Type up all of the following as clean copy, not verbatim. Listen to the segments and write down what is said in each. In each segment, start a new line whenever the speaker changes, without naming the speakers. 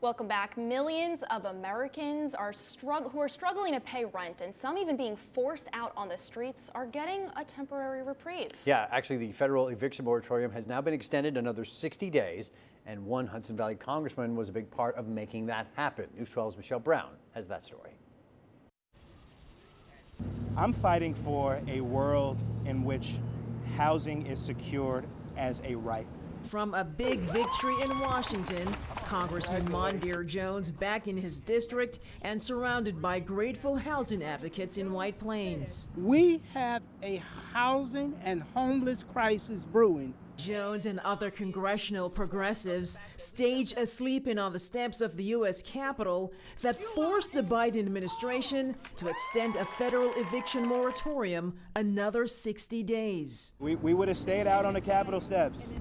Welcome back. Millions of Americans who are struggling to pay rent and some even being forced out on the streets are getting a temporary reprieve.
Yeah, actually, the federal eviction moratorium has now been extended another 60 days, and one Hudson Valley congressman was a big part of making that happen. News 12's Michelle Brown has that story.
I'm fighting for a world in which housing is secured as a right.
From a big victory in Washington, Congressman Mondaire Jones back in his district and surrounded by grateful housing advocates in White Plains.
We have a housing and homeless crisis brewing.
Jones and other congressional progressives stage a sleep-in on the steps of the U.S. Capitol that forced the Biden administration to extend a federal eviction moratorium another 60 days.
We would have stayed out on the Capitol steps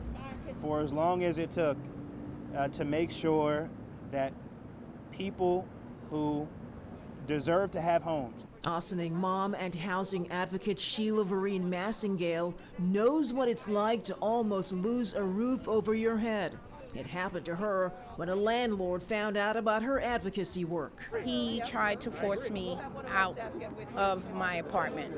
for as long as it took to make sure that people who deserve to have homes.
Ossining mom and housing advocate Sheila Vereen Massingale knows what it's like to almost lose a roof over your head. It happened to her when a landlord found out about her advocacy work.
He tried to force me out of my apartment.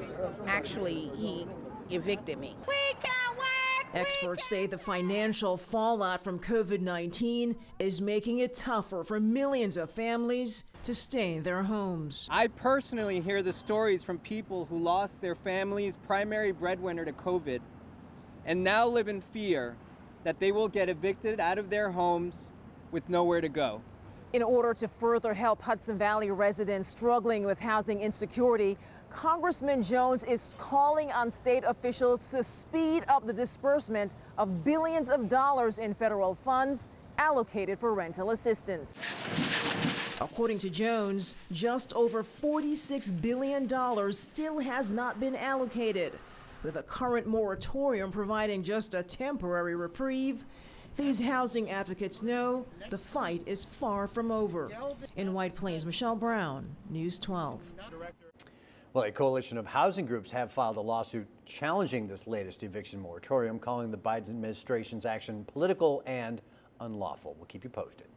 Actually, he evicted me. We can't work!
Experts say the financial fallout from COVID-19 is making it tougher for millions of families to stay in their homes.
I personally hear the stories from people who lost their family's primary breadwinner to COVID and now live in fear that they will get evicted out of their homes with nowhere to go.
In order to further help Hudson Valley residents struggling with housing insecurity, Congressman Jones is calling on state officials to speed up the disbursement of billions of dollars in federal funds allocated for rental assistance. According to Jones, just over $46 billion still has not been allocated. With a current moratorium providing just a temporary reprieve, these housing advocates know the fight is far from over. In White Plains, Michelle Brown, News 12.
Well, a coalition of housing groups have filed a lawsuit challenging this latest eviction moratorium, calling the Biden administration's action political and unlawful. We'll keep you posted.